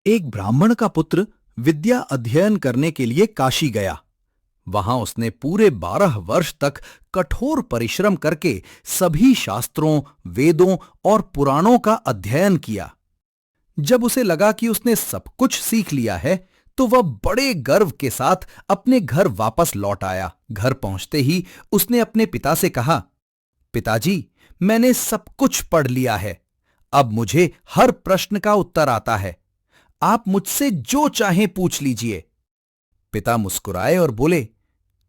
एक ब्राह्मण का पुत्र विद्या अध्ययन करने के लिए काशी गया। वहां उसने पूरे 12 वर्ष तक कठोर परिश्रम करके सभी शास्त्रों, वेदों और पुराणों का अध्ययन किया। जब उसे लगा कि उसने सब कुछ सीख लिया है, तो वह बड़े गर्व के साथ अपने घर वापस लौट आया। घर पहुंचते ही उसने अपने पिता से कहा, पिताजी, मैंने सब कुछ पढ़ लिया है। अब मुझे हर प्रश्न का उत्तर आता है। आप मुझसे जो चाहें पूछ लीजिए। पिता मुस्कुराए और बोले,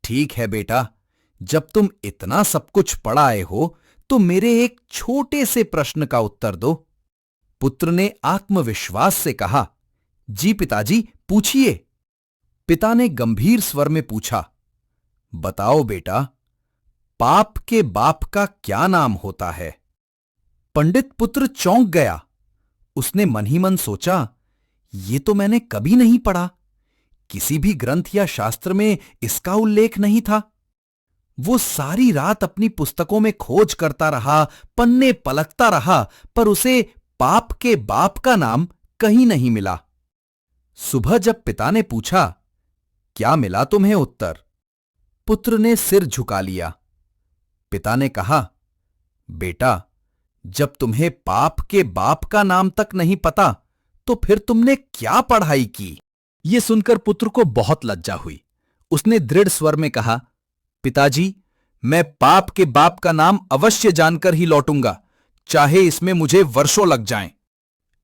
ठीक है बेटा, जब तुम इतना सब कुछ पढ़ आए हो, तो मेरे एक छोटे से प्रश्न का उत्तर दो। पुत्र ने आत्मविश्वास से कहा, जी पिताजी, पूछिए। पिता ने गंभीर स्वर में पूछा, बताओ बेटा, पाप के बाप का क्या नाम होता है? पंडित पुत्र चौंक गया। उसने मन ही मन सोचा, ये तो मैंने कभी नहीं पढ़ा। किसी भी ग्रंथ या शास्त्र में इसका उल्लेख नहीं था। वो सारी रात अपनी पुस्तकों में खोज करता रहा, पन्ने पलटता रहा, पर उसे पाप के बाप का नाम कहीं नहीं मिला। सुबह जब पिता ने पूछा, क्या मिला तुम्हें उत्तर? पुत्र ने सिर झुका लिया। पिता ने कहा, बेटा, जब तुम्हें पाप के बाप का नाम तक नहीं पता, तो फिर तुमने क्या पढ़ाई की? यह सुनकर पुत्र को बहुत लज्जा हुई। उसने दृढ़ स्वर में कहा, पिताजी, मैं पाप के बाप का नाम अवश्य जानकर ही लौटूंगा, चाहे इसमें मुझे वर्षों लग जाएं।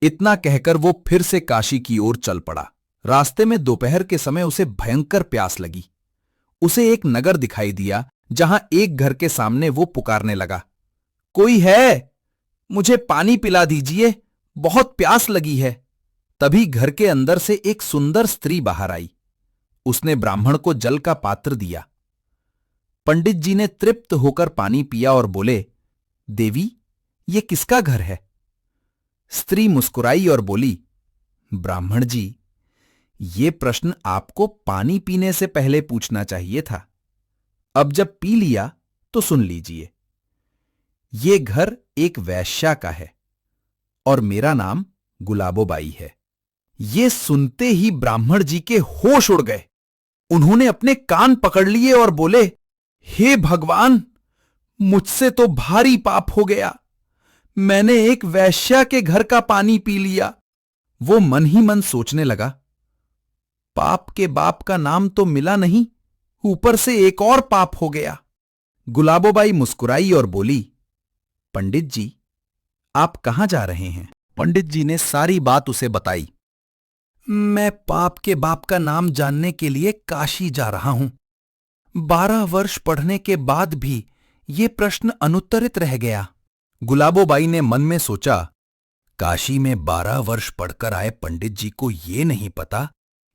इतना कहकर वो फिर से काशी की ओर चल पड़ा। रास्ते में दोपहर के समय उसे भयंकर प्यास लगी। उसे एक नगर दिखाई दिया, जहां एक घर के सामने वो पुकारने लगा, कोई है? मुझे पानी पिला दीजिए, बहुत प्यास लगी है। तभी घर के अंदर से एक सुंदर स्त्री बाहर आई। उसने ब्राह्मण को जल का पात्र दिया। पंडित जी ने तृप्त होकर पानी पिया और बोले, देवी, ये किसका घर है? स्त्री मुस्कुराई और बोली, ब्राह्मण जी, ये प्रश्न आपको पानी पीने से पहले पूछना चाहिए था। अब जब पी लिया तो सुन लीजिए। ये घर एक वैश्या का है और मेरा नाम गुलाबोबाई है। ये सुनते ही ब्राह्मण जी के होश उड़ गए। उन्होंने अपने कान पकड़ लिए और बोले, हे भगवान, मुझसे तो भारी पाप हो गया। मैंने एक वैश्या के घर का पानी पी लिया। वो मन ही मन सोचने लगा, पाप के बाप का नाम तो मिला नहीं, ऊपर से एक और पाप हो गया। गुलाबोबाई मुस्कुराई और बोली, पंडित जी, आप कहां जा रहे हैं? पंडित जी ने सारी बात उसे बताई। मैं पाप के बाप का नाम जानने के लिए काशी जा रहा हूं। 12 वर्ष पढ़ने के बाद भी ये प्रश्न अनुत्तरित रह गया। गुलाबोबाई ने मन में सोचा, काशी में 12 वर्ष पढ़कर आए पंडित जी को ये नहीं पता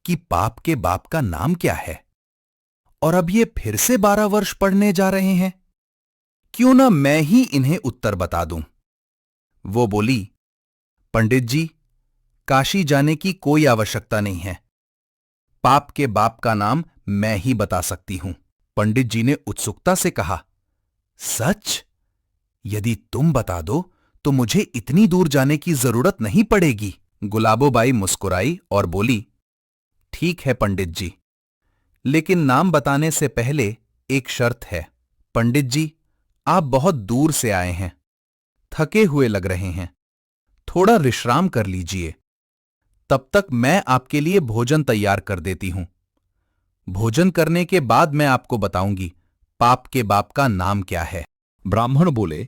कि पाप के बाप का नाम क्या है, और अब ये फिर से 12 वर्ष पढ़ने जा रहे हैं। क्यों ना मैं ही इन्हें उत्तर बता दूं। वो बोली, पंडित जी, काशी जाने की कोई आवश्यकता नहीं है। पाप के बाप का नाम मैं ही बता सकती हूं। पंडित जी ने उत्सुकता से कहा, सच? यदि तुम बता दो तो मुझे इतनी दूर जाने की जरूरत नहीं पड़ेगी। गुलाबोबाई मुस्कुराई और बोली, ठीक है पंडित जी, लेकिन नाम बताने से पहले एक शर्त है। पंडित जी, आप बहुत दूर से आए हैं, थके हुए लग रहे हैं, थोड़ा विश्राम कर लीजिए। तब तक मैं आपके लिए भोजन तैयार कर देती हूं। भोजन करने के बाद मैं आपको बताऊंगी पाप के बाप का नाम क्या है। ब्राह्मण बोले,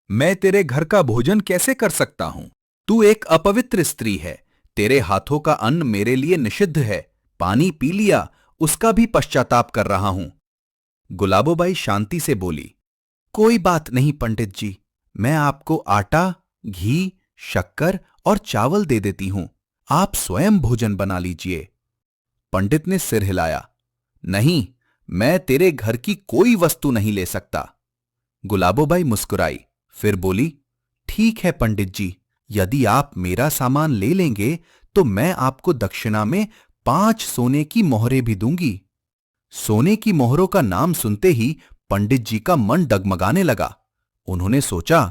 मैं तेरे घर का भोजन कैसे कर सकता हूं? तू एक अपवित्र स्त्री है। तेरे हाथों का अन्न मेरे लिए निषिद्ध है। पानी पी लिया, उसका भी पश्चाताप कर रहा हूं। गुलाबोबाई शांति से बोली, कोई बात नहीं पंडित जी, मैं आपको आटा, घी, शक्कर और चावल दे देती हूं। आप स्वयं भोजन बना लीजिए। पंडित ने सिर हिलाया, नहीं, मैं तेरे घर की कोई वस्तु नहीं ले सकता। गुलाबोबाई मुस्कुराई, फिर बोली, ठीक है पंडित जी, यदि आप मेरा सामान ले लेंगे तो मैं आपको दक्षिणा में 5 सोने की मोहरें भी दूंगी। सोने की मोहरों का नाम सुनते ही पंडित जी का मन डगमगाने लगा। उन्होंने सोचा,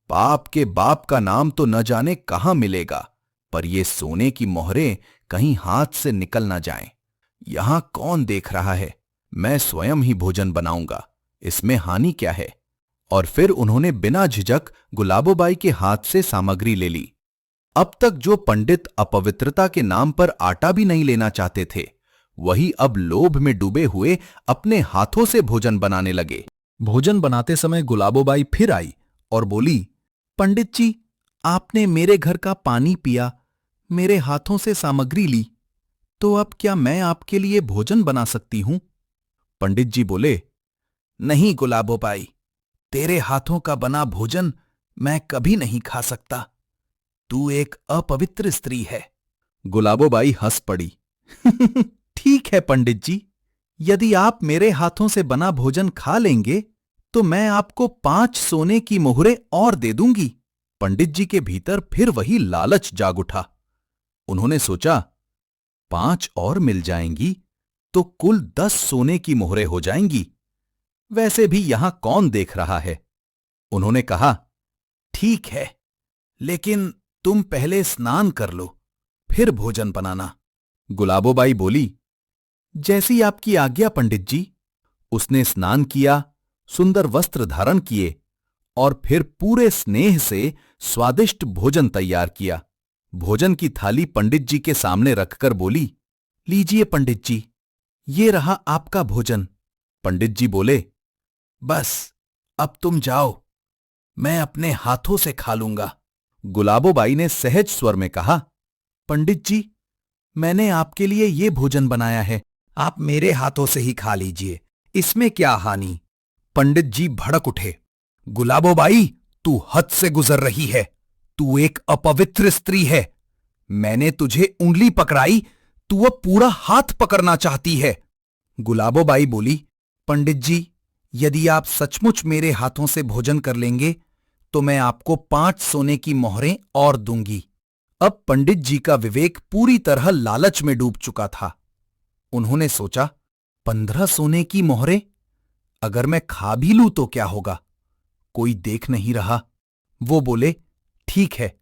पाप के बाप का नाम तो न जाने कहां मिलेगा, पर ये सोने की मोहरें कहीं हाथ से निकल ना जाएं। यहां कौन देख रहा है? मैं स्वयं ही भोजन बनाऊंगा, इसमें हानि क्या है? और फिर उन्होंने बिना झिझक गुलाबोबाई के हाथ से सामग्री ले ली। अब तक जो पंडित अपवित्रता के नाम पर आटा भी नहीं लेना चाहते थे, वही अब लोभ में डूबे हुए अपने हाथों से भोजन बनाने लगे। भोजन बनाते समय गुलाबोबाई फिर आई और बोली, पंडित जी, आपने मेरे घर का पानी पिया, मेरे हाथों से सामग्री ली, तो अब क्या मैं आपके लिए भोजन बना सकती हूं? पंडित जी बोले, नहीं गुलाबोबाई, तेरे हाथों का बना भोजन मैं कभी नहीं खा सकता। तू एक अपवित्र स्त्री है। गुलाबोबाई हंस पड़ी। ठीक है पंडित जी, यदि आप मेरे हाथों से बना भोजन खा लेंगे तो मैं आपको 5 सोने की मोहरें और दे दूंगी। पंडित जी के भीतर फिर वही लालच जाग उठा। उन्होंने सोचा, 5 और मिल जाएंगी तो कुल 10 सोने की मोहरें हो जाएंगी। वैसे भी यहां कौन देख रहा है? उन्होंने कहा, ठीक है, लेकिन तुम पहले स्नान कर लो, फिर भोजन बनाना। गुलाबोबाई बोली, जैसी आपकी आज्ञा पंडित जी। उसने स्नान किया, सुंदर वस्त्र धारण किए और फिर पूरे स्नेह से स्वादिष्ट भोजन तैयार किया। भोजन की थाली पंडित जी के सामने रखकर बोली, लीजिए पंडित जी, ये रहा आपका भोजन। पंडित जी बोले, बस अब तुम जाओ, मैं अपने हाथों से खा लूंगा। गुलाबोबाई ने सहज स्वर में कहा, पंडित जी, मैंने आपके लिए ये भोजन बनाया है, आप मेरे हाथों से ही खा लीजिए, इसमें क्या हानि? पंडित जी भड़क उठे, गुलाबोबाई, तू हद से गुजर रही है, तू एक अपवित्र स्त्री है। मैंने तुझे उंगली पकड़ाई, तू अब पूरा हाथ पकड़ना चाहती है। गुलाबोबाई बोली, पंडित जी, यदि आप सचमुच मेरे हाथों से भोजन कर लेंगे तो मैं आपको 5 सोने की मोहरें और दूंगी। अब पंडित जी का विवेक पूरी तरह लालच में डूब चुका था। उन्होंने सोचा, 15 सोने की मोहरें? अगर मैं खा भी लूं तो क्या होगा? कोई देख नहीं रहा। वो बोले, ठीक है,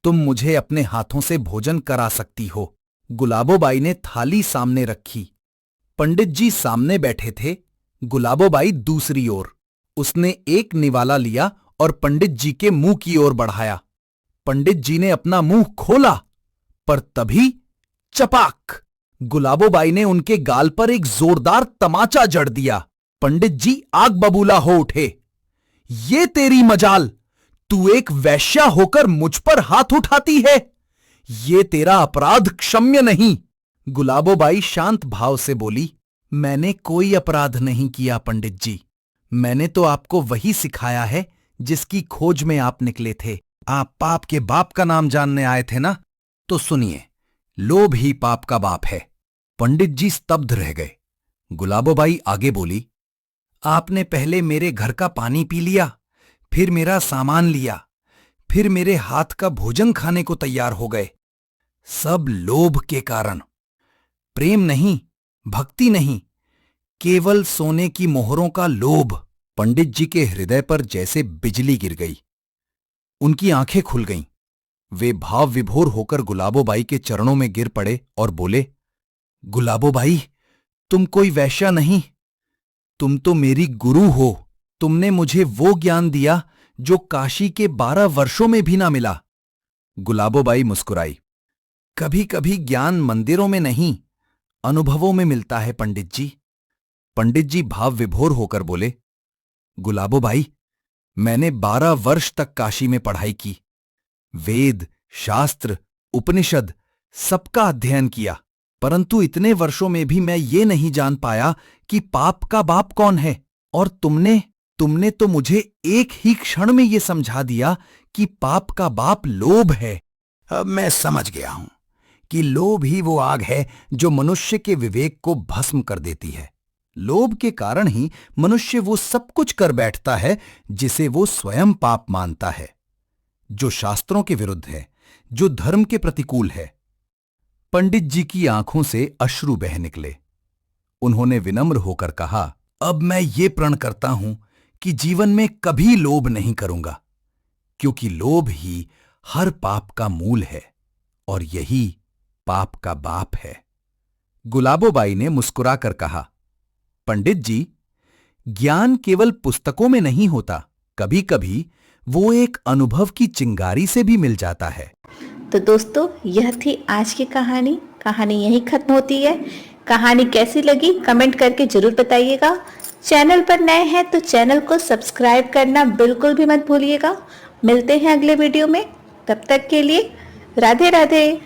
तुम मुझे अपने हाथों से भोजन करा सकती हो। गुलाबोबाई ने थाली सामने रखी। पंडित जी सामने बैठे थे, गुलाबोबाई दूसरी ओर। उसने एक निवाला लिया और पंडित जी के मुंह की ओर बढ़ाया। पंडित जी ने अपना मुंह खोला, पर तभी चपाक, गुलाबोबाई ने उनके गाल पर एक जोरदार तमाचा जड़ दिया। पंडित जी आग बबूला हो उठे। ये तेरी मजाल, तू एक वैश्या होकर मुझ पर हाथ उठाती है, ये तेरा अपराध क्षम्य नहीं। गुलाबोबाई शांत भाव से बोली, मैंने कोई अपराध नहीं किया पंडित जी, मैंने तो आपको वही सिखाया है जिसकी खोज में आप निकले थे। आप पाप के बाप का नाम जानने आए थे ना? तो सुनिए, लोभ ही पाप का बाप है। पंडित जी स्तब्ध रह गए। गुलाबोबाई आगे बोली, आपने पहले मेरे घर का पानी पी लिया, फिर मेरा सामान लिया, फिर मेरे हाथ का भोजन खाने को तैयार हो गए। सब लोभ के कारण। प्रेम नहीं, भक्ति नहीं, केवल सोने की मोहरों का लोभ। पंडित जी के हृदय पर जैसे बिजली गिर गई। उनकी आंखें खुल गईं। वे भाव विभोर होकर गुलाबोबाई के चरणों में गिर पड़े और बोले, गुलाबोबाई, तुम कोई वैश्या नहीं, तुम तो मेरी गुरु हो। तुमने मुझे वो ज्ञान दिया जो काशी के 12 वर्षों में भी ना मिला। गुलाबोबाई मुस्कुराई। कभी कभी ज्ञान मंदिरों में नहीं, अनुभवों में मिलता है पंडित जी। पंडित जी भाव विभोर होकर बोले, गुलाबोबाई, मैंने 12 वर्ष तक काशी में पढ़ाई की, वेद, शास्त्र, उपनिषद सबका अध्ययन किया, परंतु इतने वर्षों में भी मैं ये नहीं जान पाया कि पाप का बाप कौन है। और तुमने तो मुझे एक ही क्षण में ये समझा दिया कि पाप का बाप लोभ है। अब मैं समझ गया हूं कि लोभ ही वो आग है जो मनुष्य के विवेक को भस्म कर देती है। लोभ के कारण ही मनुष्य वो सब कुछ कर बैठता है जिसे वो स्वयं पाप मानता है, जो शास्त्रों के विरुद्ध है, जो धर्म के प्रतिकूल है। पंडित जी की आंखों से अश्रु बह निकले। उन्होंने विनम्र होकर कहा, अब मैं ये प्रण करता हूं कि जीवन में कभी लोभ नहीं करूंगा, क्योंकि लोभ ही हर पाप का मूल है। और यही पाप का बाप है। गुलाबोबाई ने मुस्कुराकर कहा, पंडित जी, ज्ञान केवल पुस्तकों में नहीं होता, कभी कभी वो एक अनुभव की चिंगारी से भी मिल जाता है। तो दोस्तों, यह थी आज की कहानी। कहानी यहीं खत्म होती है। कहानी कैसी लगी कमेंट करके जरूर बताइएगा। चैनल पर नए हैं तो चैनल को सब्सक्राइब करना बिल्कुल भी मत भूलिएगा। मिलते हैं अगले वीडियो में, तब तक के लिए राधे राधे।